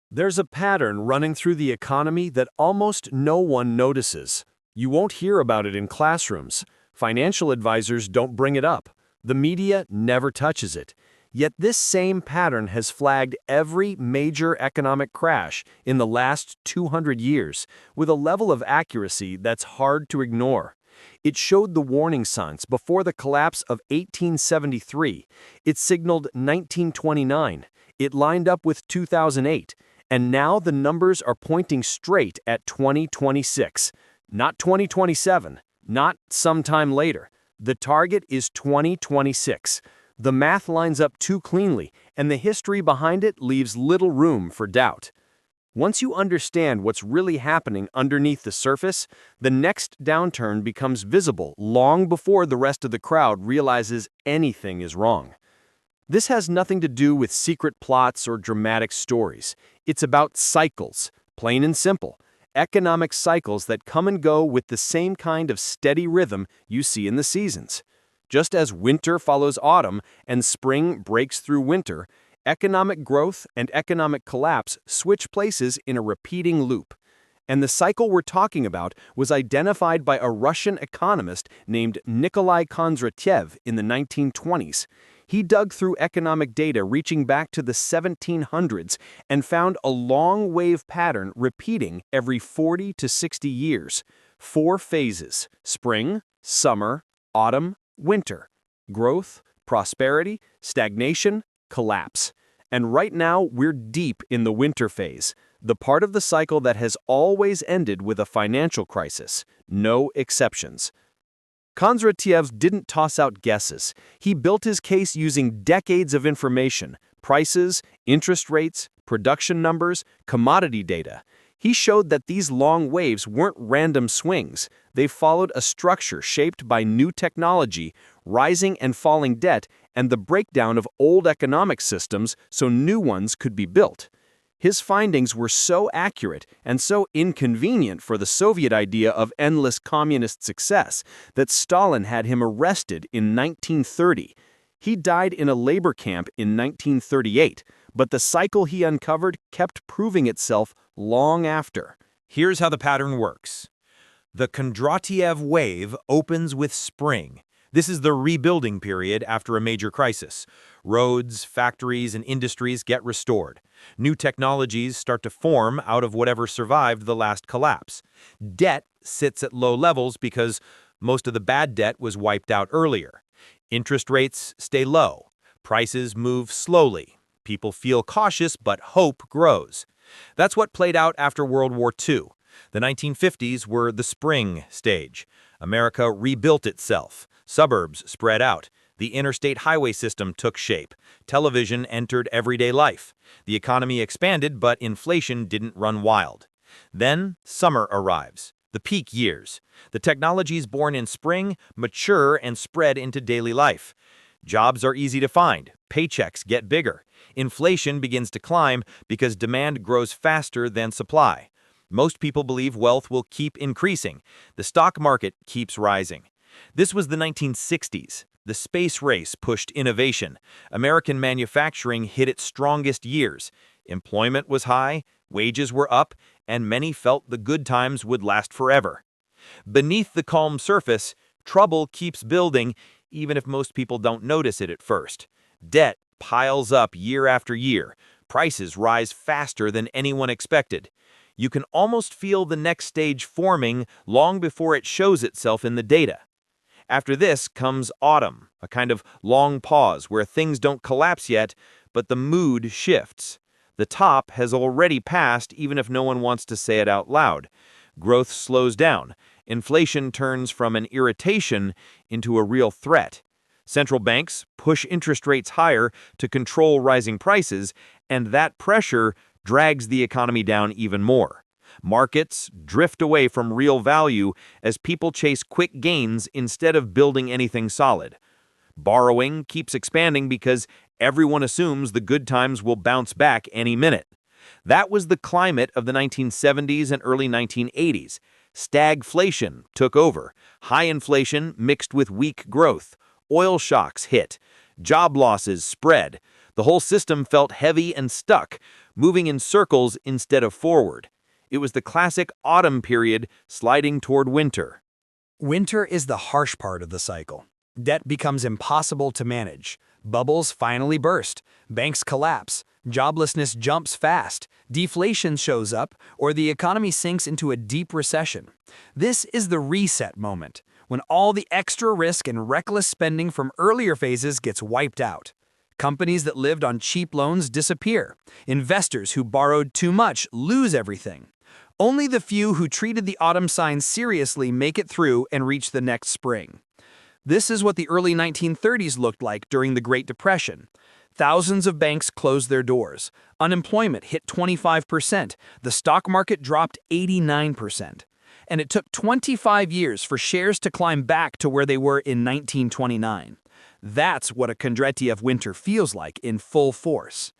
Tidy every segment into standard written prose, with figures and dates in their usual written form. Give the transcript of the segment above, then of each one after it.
There's a pattern running through the economy that almost no one notices. You won't hear about it in classrooms. Financial advisors don't bring it up. The media never touches it. Yet this same pattern has flagged every major economic crash in the last 200 years with a level of accuracy that's hard to ignore. It showed the warning signs before the collapse of 1873. It signaled 1929. It lined up with 2008. And now the numbers are pointing straight at 2026. Not 2027, not sometime later. The target is 2026. The math lines up too cleanly, and the history behind it leaves little room for doubt. Once you understand what's really happening underneath the surface, the next downturn becomes visible long before the rest of the crowd realizes anything is wrong. This has nothing to do with secret plots or dramatic stories. It's about cycles, plain and simple. Economic cycles that come and go with the same kind of steady rhythm you see in the seasons. Just as winter follows autumn and spring breaks through winter, economic growth and economic collapse switch places in a repeating loop. And the cycle we're talking about was identified by a Russian economist named Nikolai Kondratyev in the 1920s. He dug through economic data reaching back to the 1700s and found a long wave pattern repeating every 40 to 60 years. 4 phases: spring, summer, autumn, winter. Growth, prosperity, stagnation, collapse. And right now, we're deep in the winter phase, the part of the cycle that has always ended with a financial crisis. No exceptions. Kondratyev didn't toss out guesses. He built his case using decades of information: prices, interest rates, production numbers, commodity data. He showed that these long waves weren't random swings. They followed a structure shaped by new technology, rising and falling debt, and the breakdown of old economic systems so new ones could be built. His findings were so accurate and so inconvenient for the Soviet idea of endless communist success that Stalin had him arrested in 1930. He died in a labor camp in 1938, but the cycle he uncovered kept proving itself long after. Here's how the pattern works. The Kondratyev wave opens with spring. This is the rebuilding period after a major crisis. Roads, factories, and industries get restored. New technologies start to form out of whatever survived the last collapse. Debt sits at low levels because most of the bad debt was wiped out earlier. Interest rates stay low. Prices move slowly. People feel cautious, but hope grows. That's what played out after World War II. The 1950s were the spring stage. America rebuilt itself. Suburbs spread out. The interstate highway system took shape. Television entered everyday life. The economy expanded, but inflation didn't run wild. Then summer arrives, the peak years. The technologies born in spring mature and spread into daily life. Jobs are easy to find. Paychecks get bigger. Inflation begins to climb because demand grows faster than supply. Most people believe wealth will keep increasing. The stock market keeps rising. This was the 1960s. The space race pushed innovation. American manufacturing hit its strongest years. Employment was high, wages were up, and many felt the good times would last forever. Beneath the calm surface, trouble keeps building, even if most people don't notice it at first. Debt piles up year after year. Prices rise faster than anyone expected. You can almost feel the next stage forming long before it shows itself in the data. After this comes autumn, a kind of long pause where things don't collapse yet, but the mood shifts. The top has already passed, even if no one wants to say it out loud. Growth slows down. Inflation turns from an irritation into a real threat. Central banks push interest rates higher to control rising prices, and that pressure drags the economy down even more. Markets drift away from real value as people chase quick gains instead of building anything solid. Borrowing keeps expanding because everyone assumes the good times will bounce back any minute. That was the climate of the 1970s and early 1980s. Stagflation took over. High inflation mixed with weak growth. Oil shocks hit. Job losses spread. The whole system felt heavy and stuck, moving in circles instead of forward. It was the classic autumn period sliding toward winter. Winter is the harsh part of the cycle. Debt becomes impossible to manage. Bubbles finally burst. Banks collapse. Joblessness jumps fast. Deflation shows up, or the economy sinks into a deep recession. This is the reset moment, when all the extra risk and reckless spending from earlier phases gets wiped out. Companies that lived on cheap loans disappear. Investors who borrowed too much lose everything. Only the few who treated the autumn signs seriously make it through and reach the next spring. This is what the early 1930s looked like during the Great Depression. Thousands of banks closed their doors. Unemployment hit 25%. The stock market dropped 89%. And it took 25 years for shares to climb back to where they were in 1929. That's what a Kondratiev winter feels like in full force.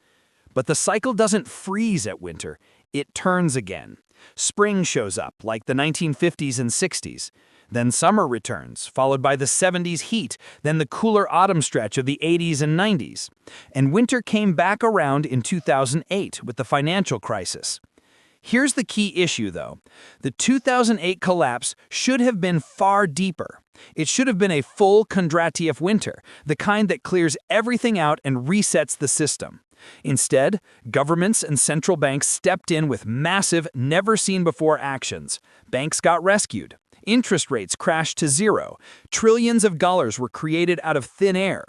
But the cycle doesn't freeze at winter. It turns again. Spring shows up, like the 1950s and 60s. Then summer returns, followed by the 70s heat, then the cooler autumn stretch of the 80s and 90s. And winter came back around in 2008 with the financial crisis. Here's the key issue, though. The 2008 collapse should have been far deeper. It should have been a full Kondratiev winter, the kind that clears everything out and resets the system. Instead, governments and central banks stepped in with massive, never-seen-before actions. Banks got rescued. Interest rates crashed to zero. Trillions of dollars were created out of thin air.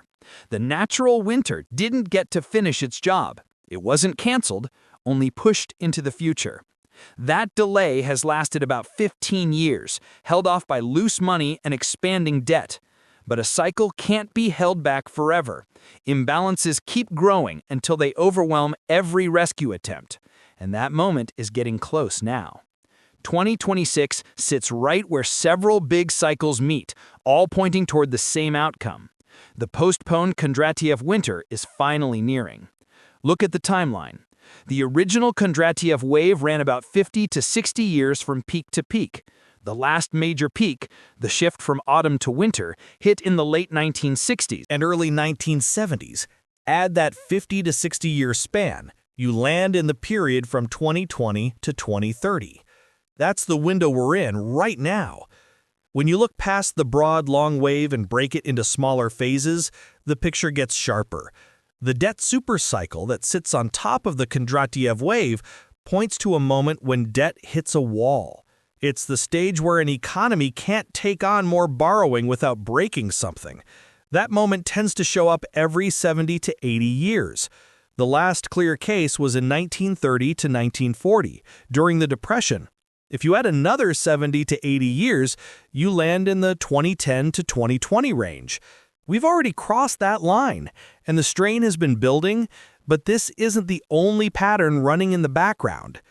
The natural winter didn't get to finish its job. It wasn't canceled, only pushed into the future. That delay has lasted about 15 years, held off by loose money and expanding debt. But a cycle can't be held back forever. Imbalances keep growing until they overwhelm every rescue attempt. And that moment is getting close now. 2026 sits right where several big cycles meet, all pointing toward the same outcome. The postponed Kondratiev winter is finally nearing. Look at the timeline. The original Kondratiev wave ran about 50 to 60 years from peak to peak. The last major peak, the shift from autumn to winter, hit in the late 1960s and early 1970s. Add that 50 to 60-year span, you land in the period from 2020 to 2030. That's the window we're in right now. When you look past the broad, long wave and break it into smaller phases, the picture gets sharper. The debt supercycle that sits on top of the Kondratiev wave points to a moment when debt hits a wall. It's the stage where an economy can't take on more borrowing without breaking something. That moment tends to show up every 70 to 80 years. The last clear case was in 1930 to 1940, during the Depression. If you add another 70 to 80 years, you land in the 2010 to 2020 range. We've already crossed that line, and the strain has been building, but this isn't the only pattern running in the background.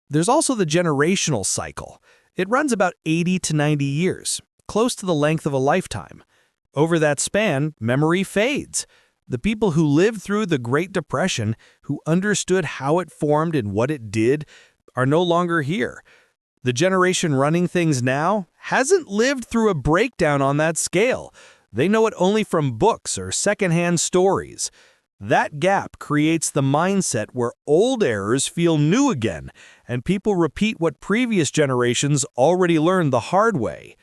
There's also the generational cycle. It runs about 80 to 90 years, close to the length of a lifetime. Over that span, memory fades. The people who lived through the Great Depression, who understood how it formed and what it did, are no longer here. The generation running things now hasn't lived through a breakdown on that scale. They know it only from books or secondhand stories. That gap creates the mindset where old errors feel new again, and people repeat what previous generations already learned the hard way.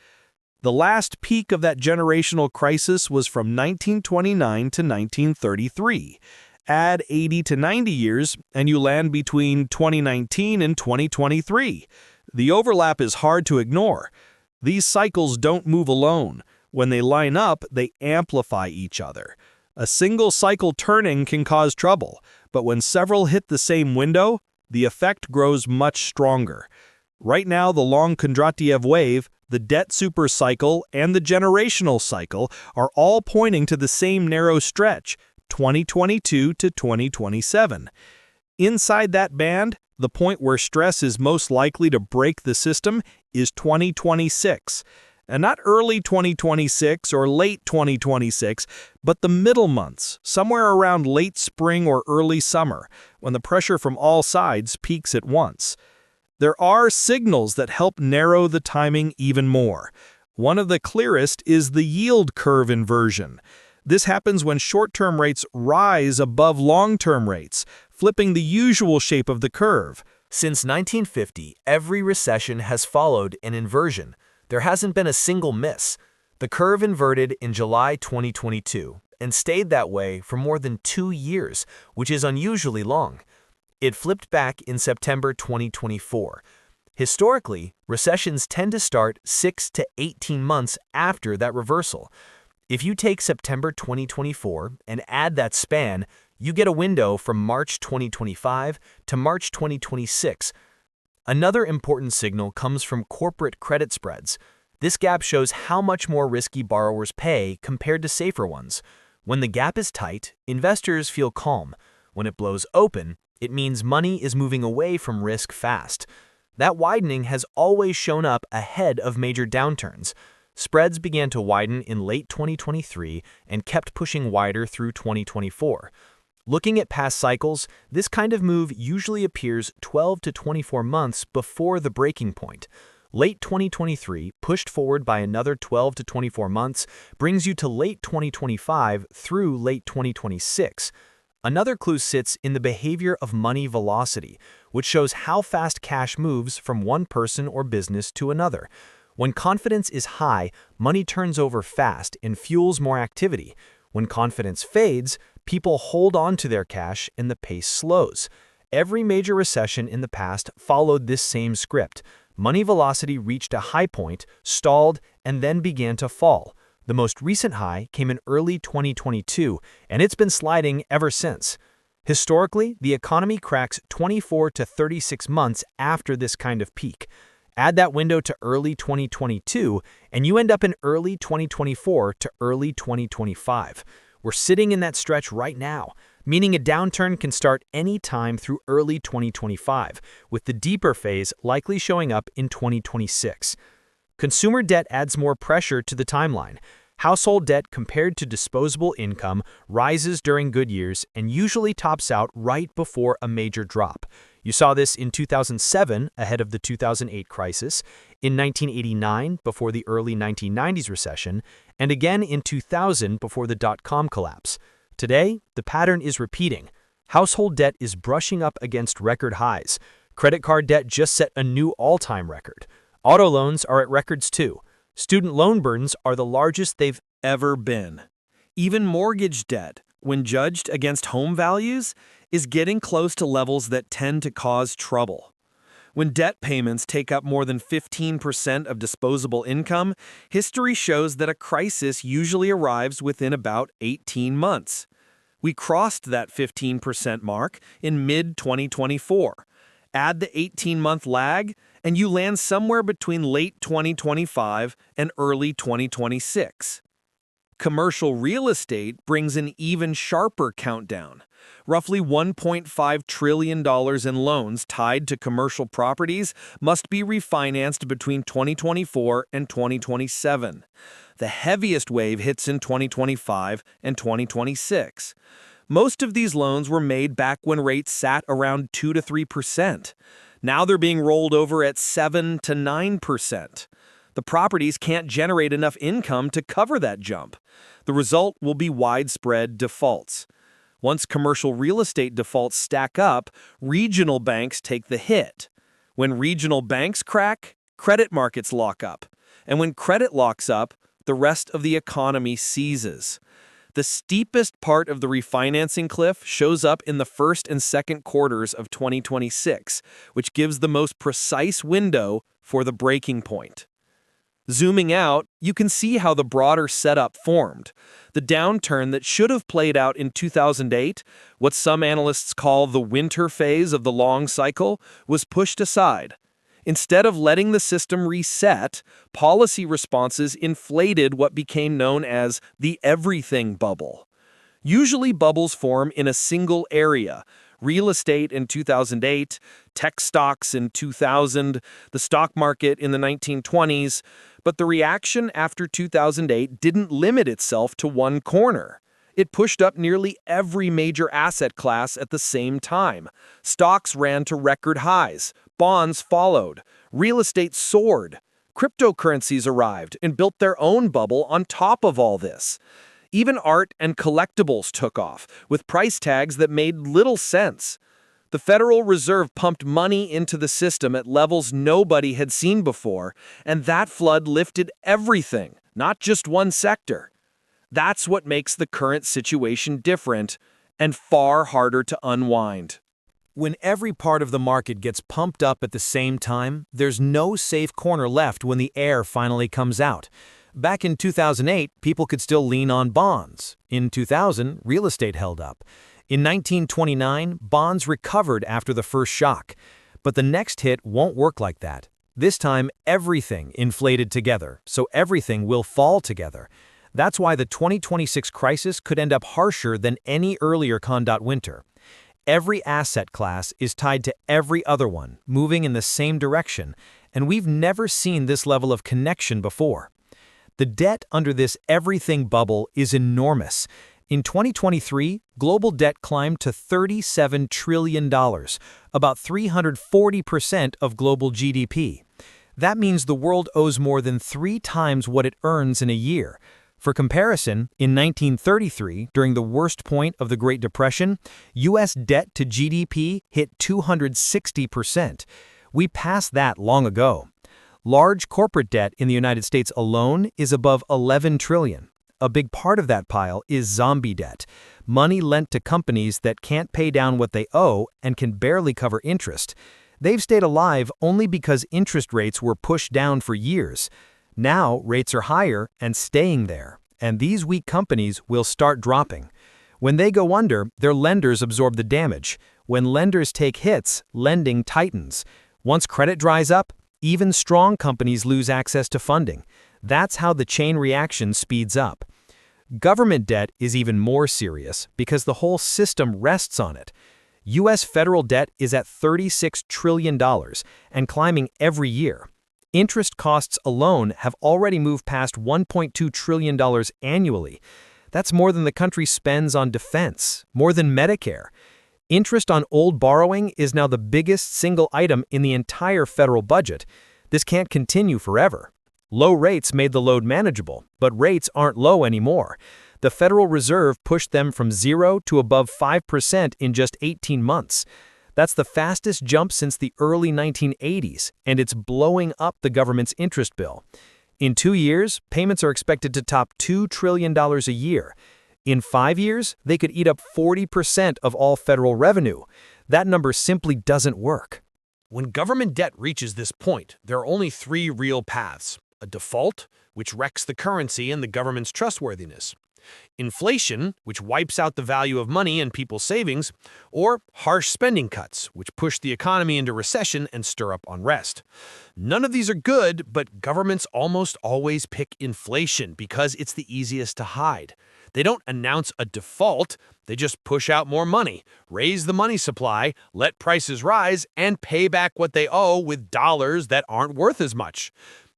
The last peak of that generational crisis was from 1929 to 1933. Add 80 to 90 years, and you land between 2019 and 2023. The overlap is hard to ignore. These cycles don't move alone. When they line up, they amplify each other. A single cycle turning can cause trouble, but when several hit the same window, the effect grows much stronger. Right now, the long Kondratiev wave, the debt supercycle, and the generational cycle are all pointing to the same narrow stretch, 2022 to 2027. Inside that band, the point where stress is most likely to break the system is 2026. And not early 2026 or late 2026, but the middle months, somewhere around late spring or early summer, when the pressure from all sides peaks at once. There are signals that help narrow the timing even more. One of the clearest is the yield curve inversion. This happens when short-term rates rise above long-term rates, flipping the usual shape of the curve. Since 1950, every recession has followed an inversion. There hasn't been a single miss. The curve inverted in July 2022 and stayed that way for more than 2 years, which is unusually long. It flipped back in September 2024. Historically, recessions tend to start 6 to 18 months after that reversal. If you take September 2024 and add that span, you get a window from March 2025 to March 2026. Another important signal comes from corporate credit spreads. This gap shows how much more risky borrowers pay compared to safer ones. When the gap is tight, investors feel calm. When it blows open, it means money is moving away from risk fast. That widening has always shown up ahead of major downturns. Spreads began to widen in late 2023 and kept pushing wider through 2024. Looking at past cycles, this kind of move usually appears 12 to 24 months before the breaking point. Late 2023, pushed forward by another 12 to 24 months, brings you to late 2025 through late 2026. Another clue sits in the behavior of money velocity, which shows how fast cash moves from one person or business to another. When confidence is high, money turns over fast and fuels more activity. When confidence fades, people hold on to their cash and the pace slows. Every major recession in the past followed this same script. Money velocity reached a high point, stalled, and then began to fall. The most recent high came in early 2022, and it's been sliding ever since. Historically, the economy cracks 24 to 36 months after this kind of peak. Add that window to early 2022, and you end up in early 2024 to early 2025. We're sitting in that stretch right now, meaning a downturn can start any time through early 2025, with the deeper phase likely showing up in 2026. Consumer debt adds more pressure to the timeline. Household debt compared to disposable income rises during good years and usually tops out right before a major drop. You saw this in 2007, ahead of the 2008 crisis, in 1989, before the early 1990s recession, and again in 2000 before the dot-com collapse. Today, the pattern is repeating. Household debt is brushing up against record highs. Credit card debt just set a new all-time record. Auto loans are at records too. Student loan burdens are the largest they've Ever been. Even mortgage debt, when judged against home values, is getting close to levels that tend to cause trouble. When debt payments take up more than 15% of disposable income, history shows that a crisis usually arrives within about 18 months. We crossed that 15% mark in mid-2024. Add the 18-month lag, and you land somewhere between late 2025 and early 2026. Commercial real estate brings an even sharper countdown. Roughly $1.5 trillion in loans tied to commercial properties must be refinanced between 2024 and 2027. The heaviest wave hits in 2025 and 2026. Most of these loans were made back when rates sat around 2 to 3%. Now they're being rolled over at 7 to 9%. The properties can't generate enough income to cover that jump. The result will be widespread defaults. Once commercial real estate defaults stack up, regional banks take the hit. When regional banks crack, credit markets lock up. And when credit locks up, the rest of the economy seizes. The steepest part of the refinancing cliff shows up in the first and second quarters of 2026, which gives the most precise window for the breaking point. Zooming out, you can see how the broader setup formed. The downturn that should have played out in 2008, what some analysts call the winter phase of the long cycle, was pushed aside. Instead of letting the system reset, policy responses inflated what became known as the everything bubble. Usually bubbles form in a single area. Real estate in 2008, tech stocks in 2000, the stock market in the 1920s, but the reaction after 2008 didn't limit itself to one corner. It pushed up nearly every major asset class at the same time. Stocks ran to record highs. Bonds followed. Real estate soared. Cryptocurrencies arrived and built their own bubble on top of all this. Even art and collectibles took off, with price tags that made little sense. The Federal Reserve pumped money into the system at levels nobody had seen before, and that flood lifted everything, not just one sector. That's what makes the current situation different and far harder to unwind. When every part of the market gets pumped up at the same time, there's no safe corner left when the air finally comes out. Back in 2008, people could still lean on bonds. In 2000, real estate held up. In 1929, bonds recovered after the first shock. But the next hit won't work like that. This time, everything inflated together, so everything will fall together. That's why the 2026 crisis could end up harsher than any earlier winter. Every asset class is tied to every other one, moving in the same direction, and we've never seen this level of connection before. The debt under this everything bubble is enormous. In 2023, global debt climbed to $37 trillion, about 340% of global GDP. That means the world owes more than 3 times what it earns in a year. For comparison, in 1933, during the worst point of the Great Depression, U.S. debt to GDP hit 260%. We passed that long ago. Large corporate debt in the United States alone is above $11 trillion. A big part of that pile is zombie debt, money lent to companies that can't pay down what they owe and can barely cover interest. They've stayed alive only because interest rates were pushed down for years. Now, rates are higher and staying there, and these weak companies will start dropping. When they go under, their lenders absorb the damage. When lenders take hits, lending tightens. Once credit dries up, even strong companies lose access to funding. That's how the chain reaction speeds up. Government debt is even more serious because the whole system rests on it. U.S. federal debt is at $36 trillion and climbing every year. Interest costs alone have already moved past $1.2 trillion annually. That's more than the country spends on defense, more than Medicare. Interest on old borrowing is now the biggest single item in the entire federal budget. This can't continue forever. Low rates made the load manageable, but rates aren't low anymore. The Federal Reserve pushed them from 0 to above 5% in just 18 months. That's the fastest jump since the early 1980s, and it's blowing up the government's interest bill. In 2 years, payments are expected to top $2 trillion a year. In 5 years, they could eat up 40% of all federal revenue. That number simply doesn't work. When government debt reaches this point, there are only 3 real paths: a default, which wrecks the currency and the government's trustworthiness; inflation, which wipes out the value of money and people's savings; or harsh spending cuts, which push the economy into recession and stir up unrest. None of these are good, but governments almost always pick inflation because it's the easiest to hide. They don't announce a default, they just push out more money, raise the money supply, let prices rise, and pay back what they owe with dollars that aren't worth as much.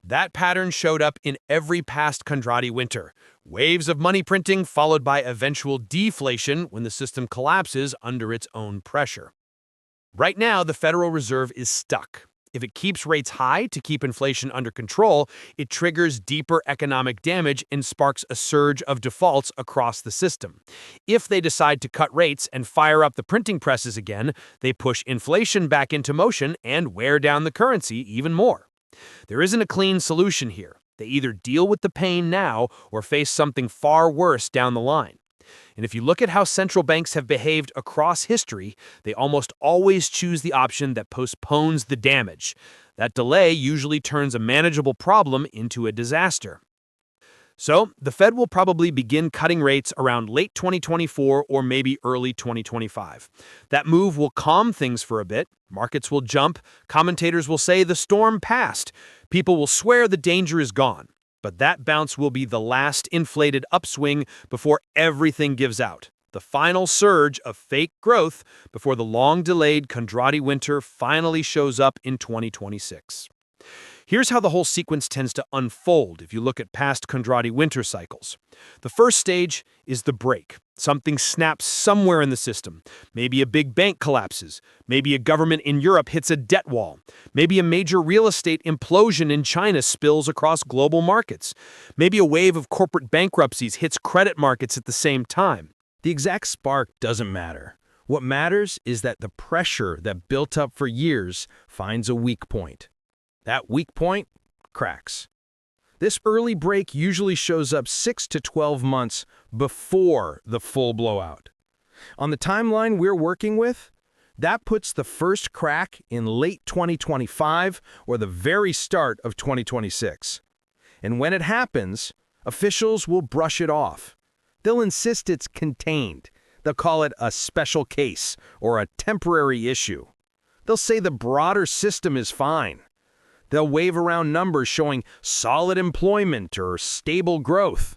That pattern showed up in every past Kondraty winter. Waves of money printing followed by eventual deflation when the system collapses under its own pressure. Right now, the Federal Reserve is stuck. If it keeps rates high to keep inflation under control, it triggers deeper economic damage and sparks a surge of defaults across the system. If they decide to cut rates and fire up the printing presses again, they push inflation back into motion and wear down the currency even more. There isn't a clean solution here. They either deal with the pain now or face something far worse down the line. And if you look at how central banks have behaved across history, they almost always choose the option that postpones the damage. That delay usually turns a manageable problem into a disaster. So, the Fed will probably begin cutting rates around late 2024 or maybe early 2025. That move will calm things for a bit, markets will jump, commentators will say the storm passed, people will swear the danger is gone. But that bounce will be the last inflated upswing before everything gives out. The final surge of fake growth before the long-delayed Kondraty winter finally shows up in 2026. Here's how the whole sequence tends to unfold if you look at past Kondraty winter cycles. The first stage is the break. Something snaps somewhere in the system. Maybe a big bank collapses. Maybe a government in Europe hits a debt wall. Maybe a major real estate implosion in China spills across global markets. Maybe a wave of corporate bankruptcies hits credit markets at the same time. The exact spark doesn't matter. What matters is that the pressure that built up for years finds a weak point. That weak point cracks. This early break usually shows up 6 to 12 months before the full blowout. On the timeline we're working with, that puts the first crack in late 2025 or the very start of 2026. And when it happens, officials will brush it off. They'll insist it's contained. They'll call it a special case or a temporary issue. They'll say the broader system is fine. They'll wave around numbers showing solid employment or stable growth.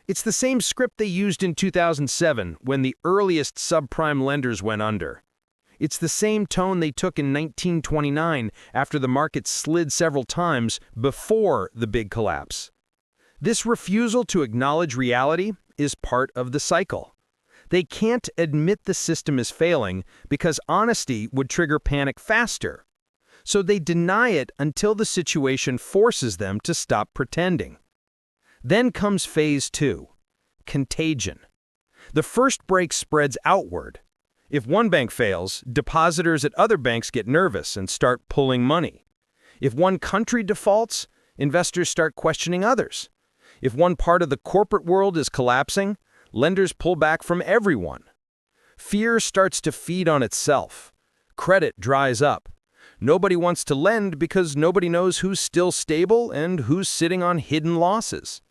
It's the same script they used in 2007 when the earliest subprime lenders went under. It's the same tone they took in 1929 after the market slid several times before the big collapse. This refusal to acknowledge reality is part of the cycle. They can't admit the system is failing because honesty would trigger panic faster. So they deny it until the situation forces them to stop pretending. Then comes phase 2, contagion. The first break spreads outward. If one bank fails, depositors at other banks get nervous and start pulling money. If one country defaults, investors start questioning others. If one part of the corporate world is collapsing, lenders pull back from everyone. Fear starts to feed on itself. Credit dries up. Nobody wants to lend because nobody knows who's still stable and who's sitting on hidden losses.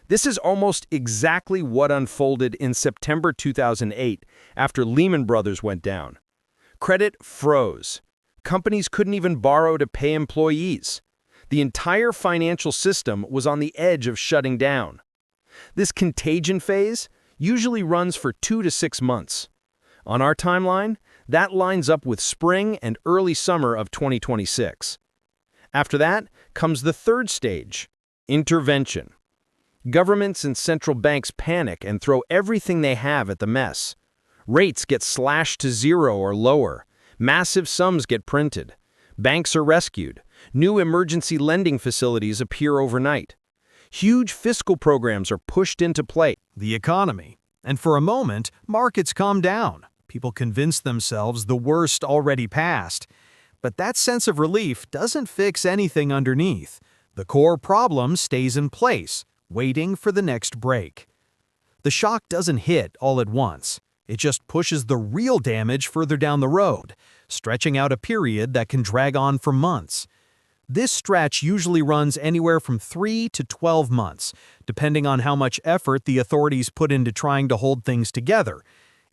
This is almost exactly what unfolded in September 2008 after Lehman Brothers went down. Credit froze. Companies couldn't even borrow to pay employees. The entire financial system was on the edge of shutting down. This contagion phase usually runs for 2 to 6 months. On our timeline, that lines up with spring and early summer of 2026. After that comes the third stage, intervention. Governments and central banks panic and throw everything they have at the mess. Rates get slashed to 0 or lower. Massive sums get printed. Banks are rescued. New emergency lending facilities appear overnight. Huge fiscal programs are pushed into play. The economy. And for a moment, markets calm down. People convince themselves the worst already passed. But that sense of relief doesn't fix anything underneath. The core problem stays in place, waiting for the next break. The shock doesn't hit all at once. It just pushes the real damage further down the road, stretching out a period that can drag on for months. This stretch usually runs anywhere from 3 to 12 months, depending on how much effort the authorities put into trying to hold things together.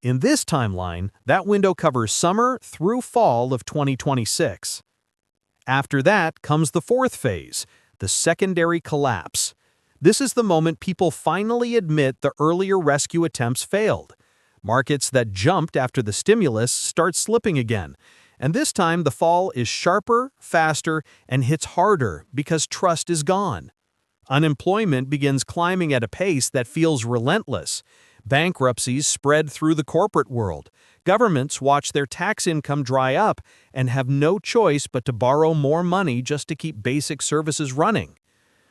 In this timeline, that window covers summer through fall of 2026. After that comes the fourth phase, the secondary collapse. This is the moment people finally admit the earlier rescue attempts failed. Markets that jumped after the stimulus start slipping again, and this time the fall is sharper, faster, and hits harder because trust is gone. Unemployment begins climbing at a pace that feels relentless. Bankruptcies spread through the corporate world. Governments watch their tax income dry up and have no choice but to borrow more money just to keep basic services running.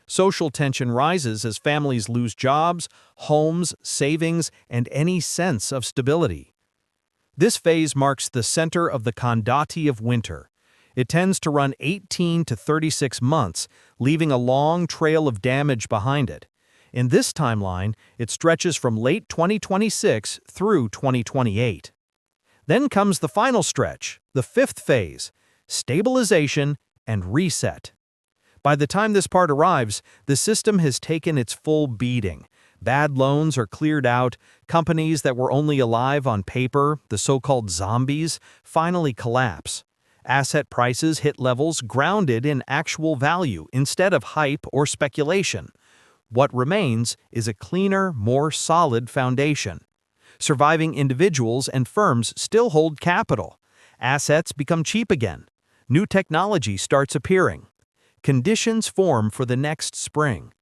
Social tension rises as families lose jobs, homes, savings, and any sense of stability. This phase marks the center of the Kondraty of winter. It tends to run 18 to 36 months, leaving a long trail of damage behind it. In this timeline, it stretches from late 2026 through 2028. Then comes the final stretch, the fifth phase, stabilization and reset. By the time this part arrives, the system has taken its full beating. Bad loans are cleared out, companies that were only alive on paper, the so-called zombies, finally collapse. Asset prices hit levels grounded in actual value instead of hype or speculation. What remains is a cleaner, more solid foundation. Surviving individuals and firms still hold capital. Assets become cheap again. New technology starts appearing. Conditions form for the next spring.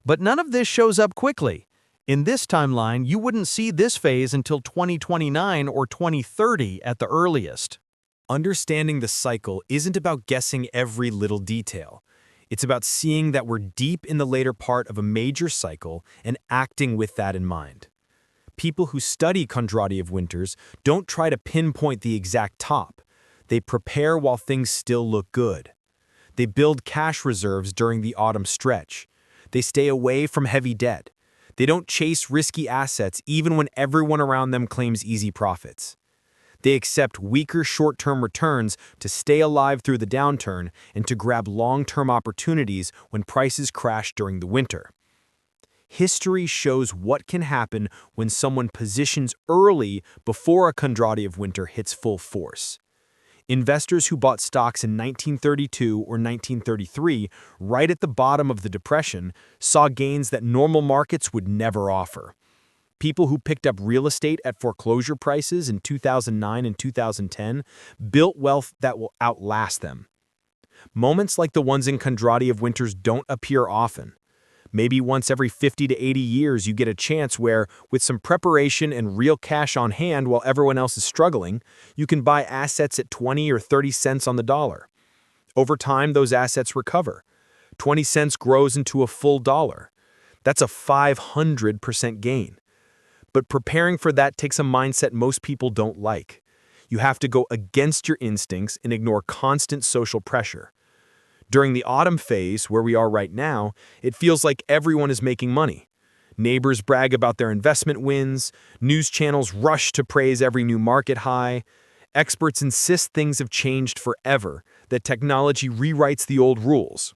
But none of this shows up quickly. In this timeline, you wouldn't see this phase until 2029 or 2030 at the earliest. Understanding the cycle isn't about guessing every little detail. It's about seeing that we're deep in the later part of a major cycle and acting with that in mind. People who study Kondratiev winters don't try to pinpoint the exact top. They prepare while things still look good. They build cash reserves during the autumn stretch. They stay away from heavy debt. They don't chase risky assets even when everyone around them claims easy profits. They accept weaker short-term returns to stay alive through the downturn and to grab long-term opportunities when prices crash during the winter. History shows what can happen when someone positions early before a Kondratiev winter hits full force. Investors who bought stocks in 1932 or 1933, right at the bottom of the Depression, saw gains that normal markets would never offer. People who picked up real estate at foreclosure prices in 2009 and 2010 built wealth that will outlast them. Moments like the ones in Kondratiev winters don't appear often. Maybe once every 50 to 80 years you get a chance where, with some preparation and real cash on hand while everyone else is struggling, you can buy assets at 20 or 30 cents on the dollar. Over time, those assets recover. 20 cents grows into a full dollar. That's a 500% gain. But preparing for that takes a mindset most people don't like. You have to go against your instincts and ignore constant social pressure. During the autumn phase, where we are right now, it feels like everyone is making money. Neighbors brag about their investment wins, news channels rush to praise every new market high, experts insist things have changed forever, that technology rewrites the old rules.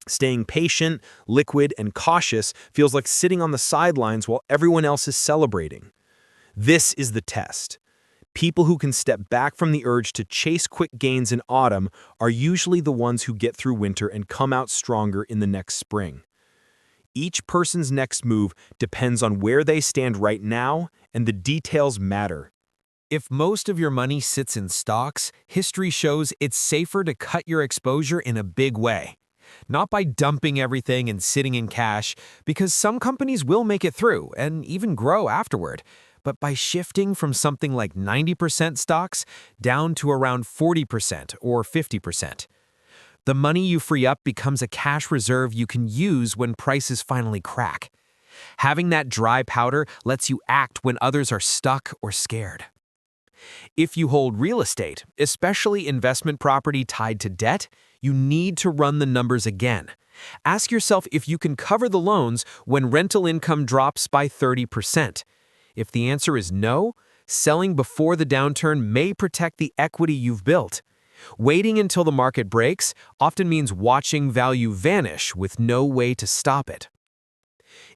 Staying patient, liquid, and cautious feels like sitting on the sidelines while everyone else is celebrating. This is the test. People who can step back from the urge to chase quick gains in autumn are usually the ones who get through winter and come out stronger in the next spring. Each person's next move depends on where they stand right now, and the details matter. If most of your money sits in stocks, history shows it's safer to cut your exposure in a big way. Not by dumping everything and sitting in cash, because some companies will make it through and even grow afterward, but by shifting from something like 90% stocks down to around 40% or 50%. The money you free up becomes a cash reserve you can use when prices finally crack. Having that dry powder lets you act when others are stuck or scared. If you hold real estate, especially investment property tied to debt, you need to run the numbers again. Ask yourself if you can cover the loans when rental income drops by 30%. If the answer is no, selling before the downturn may protect the equity you've built. Waiting until the market breaks often means watching value vanish with no way to stop it.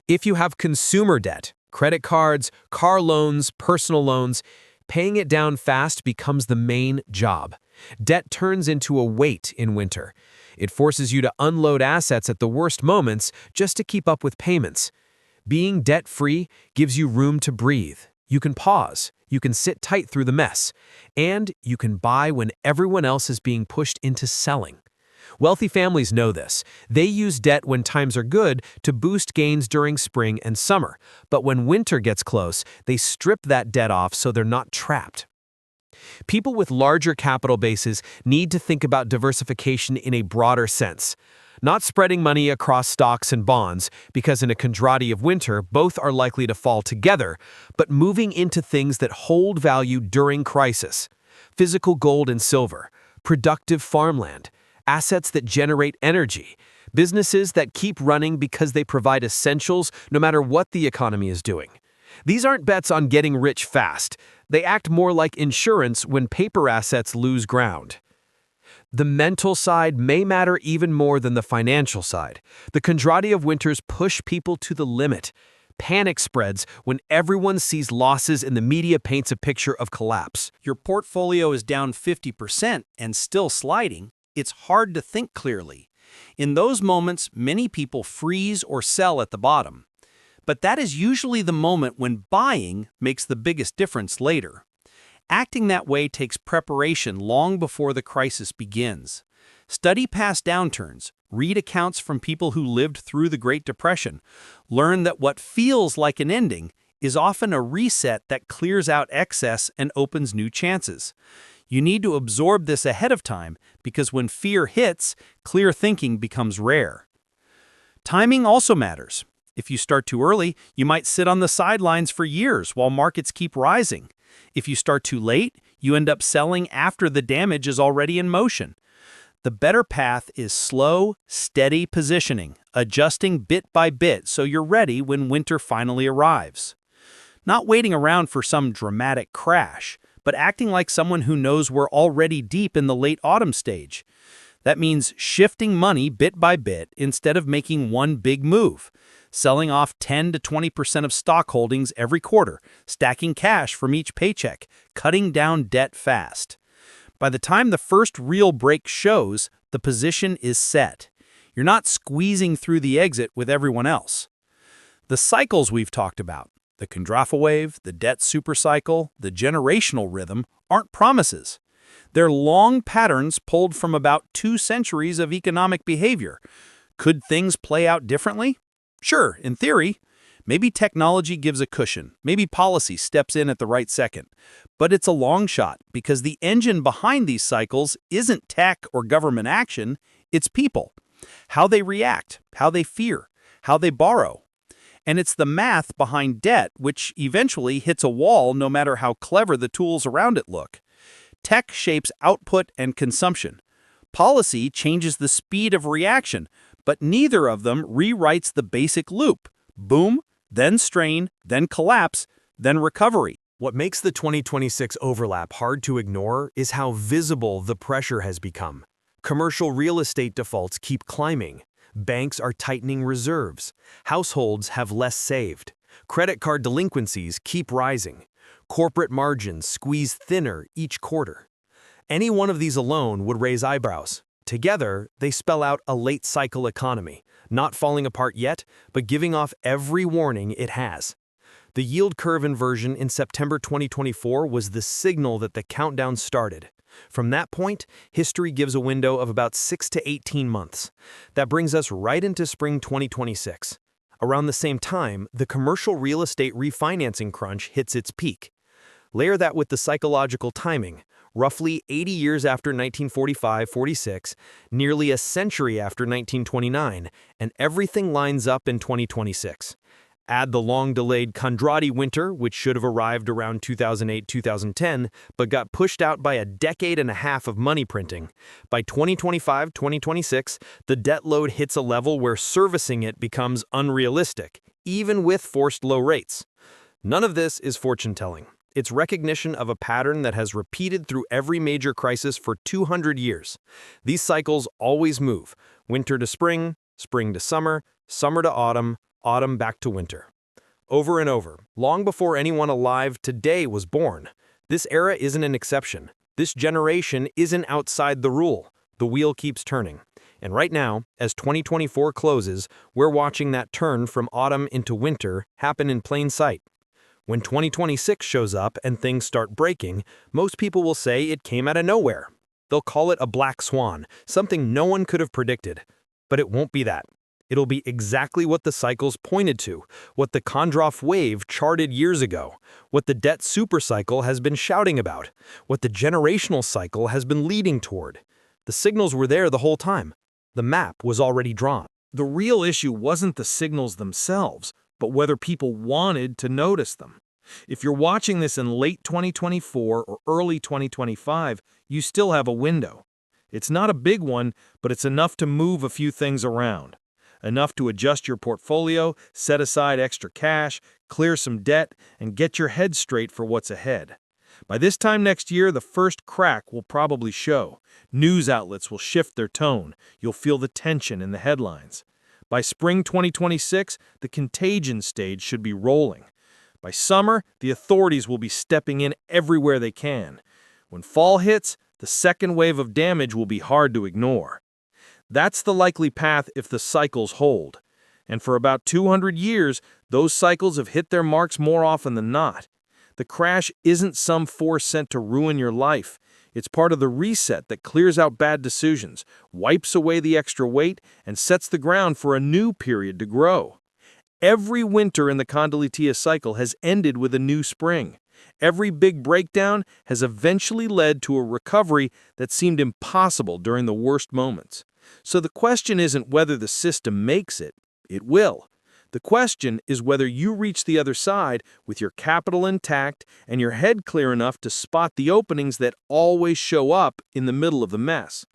If you have consumer debt, credit cards, car loans, personal loans, paying it down fast becomes the main job. Debt turns into a weight in winter. It forces you to unload assets at the worst moments just to keep up with payments. Being debt-free gives you room to breathe. You can pause, you can sit tight through the mess, and you can buy when everyone else is being pushed into selling. Wealthy families know this. They use debt when times are good to boost gains during spring and summer, but when winter gets close, they strip that debt off so they're not trapped. People with larger capital bases need to think about diversification in a broader sense. Not spreading money across stocks and bonds, because in a Kondratiev winter, both are likely to fall together, but moving into things that hold value during crisis. Physical gold and silver, productive farmland, assets that generate energy, businesses that keep running because they provide essentials no matter what the economy is doing. These aren't bets on getting rich fast. They act more like insurance when paper assets lose ground. The mental side may matter even more than the financial side. The Kondratiev winters push people to the limit. Panic spreads when everyone sees losses and the media paints a picture of collapse. Your portfolio is down 50% and still sliding. It's hard to think clearly. In those moments, many people freeze or sell at the bottom. But that is usually the moment when buying makes the biggest difference later. Acting that way takes preparation long before the crisis begins. Study past downturns, read accounts from people who lived through the Great Depression, learn that what feels like an ending is often a reset that clears out excess and opens new chances. You need to absorb this ahead of time because when fear hits, clear thinking becomes rare. Timing also matters. If you start too early, you might sit on the sidelines for years while markets keep rising. If you start too late, you end up selling after the damage is already in motion. The better path is slow, steady positioning, adjusting bit by bit so you're ready when winter finally arrives. Not waiting around for some dramatic crash, but acting like someone who knows we're already deep in the late autumn stage. That means shifting money bit by bit instead of making one big move, selling off 10 to 20% of stock holdings every quarter, stacking cash from each paycheck, cutting down debt fast. By the time the first real break shows, the position is set. You're not squeezing through the exit with everyone else. The cycles we've talked about, the Kondrafa wave, the debt supercycle, the generational rhythm, aren't promises. They're long patterns pulled from about 2 centuries of economic behavior. Could things play out differently? Sure, in theory. Maybe technology gives a cushion. Maybe policy steps in at the right second. But it's a long shot because the engine behind these cycles isn't tech or government action, it's people. How they react, how they fear, how they borrow. And it's the math behind debt which eventually hits a wall no matter how clever the tools around it look. Tech shapes output and consumption. Policy changes the speed of reaction, but neither of them rewrites the basic loop. Boom, then strain, then collapse, then recovery. What makes the 2026 overlap hard to ignore is how visible the pressure has become. Commercial real estate defaults keep climbing. Banks are tightening reserves. Households have less saved. Credit card delinquencies keep rising. Corporate margins squeeze thinner each quarter. Any one of these alone would raise eyebrows. Together, they spell out a late-cycle economy, not falling apart yet, but giving off every warning it has. The yield curve inversion in September 2024 was the signal that the countdown started. From that point, history gives a window of about 6 to 18 months. That brings us right into spring 2026. Around the same time, the commercial real estate refinancing crunch hits its peak. Layer that with the psychological timing, roughly 80 years after 1945-46, nearly a century after 1929, and everything lines up in 2026. Add the long-delayed Kondrati winter, which should have arrived around 2008-2010, but got pushed out by a decade and a half of money printing. By 2025-2026, the debt load hits a level where servicing it becomes unrealistic, even with forced low rates. None of this is fortune-telling. It's recognition of a pattern that has repeated through every major crisis for 200 years. These cycles always move, winter to spring, spring to summer, summer to autumn, autumn back to winter. Over and over, long before anyone alive today was born. This era isn't an exception. This generation isn't outside the rule. The wheel keeps turning. And right now, as 2024 closes, we're watching that turn from autumn into winter happen in plain sight. When 2026 shows up and things start breaking, most people will say it came out of nowhere. They'll call it a black swan, something no one could have predicted. But it won't be that. It'll be exactly what the cycles pointed to, what the Kondrafa wave charted years ago, what the debt supercycle has been shouting about, what the generational cycle has been leading toward. The signals were there the whole time. The map was already drawn. The real issue wasn't the signals themselves, but whether people wanted to notice them. If you're watching this in late 2024 or early 2025, you still have a window. It's not a big one, but it's enough to move a few things around. Enough to adjust your portfolio, set aside extra cash, clear some debt, and get your head straight for what's ahead. By this time next year, the first crack will probably show. News outlets will shift their tone. You'll feel the tension in the headlines. By spring 2026, the contagion stage should be rolling. By summer, the authorities will be stepping in everywhere they can. When fall hits, the second wave of damage will be hard to ignore. That's the likely path if the cycles hold. And for about 200 years, those cycles have hit their marks more often than not. The crash isn't some force sent to ruin your life. It's part of the reset that clears out bad decisions, wipes away the extra weight, and sets the ground for a new period to grow. Every winter in the Kondolitia cycle has ended with a new spring. Every big breakdown has eventually led to a recovery that seemed impossible during the worst moments. So the question isn't whether the system makes it. It will. The question is whether you reach the other side with your capital intact and your head clear enough to spot the openings that always show up in the middle of the mess.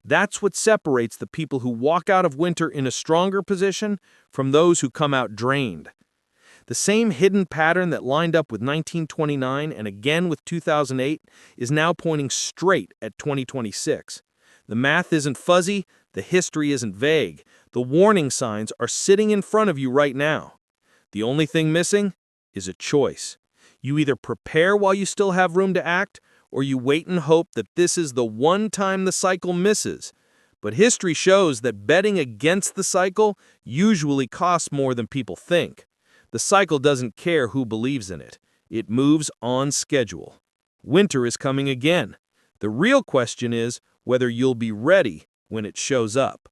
That's what separates the people who walk out of winter in a stronger position from those who come out drained. The same hidden pattern that lined up with 1929 and again with 2008 is now pointing straight at 2026. The math isn't fuzzy, the history isn't vague. The warning signs are sitting in front of you right now. The only thing missing is a choice. You either prepare while you still have room to act, or you wait and hope that this is the one time the cycle misses. But history shows that betting against the cycle usually costs more than people think. The cycle doesn't care who believes in it. It moves on schedule. Winter is coming again. The real question is whether you'll be ready when it shows up.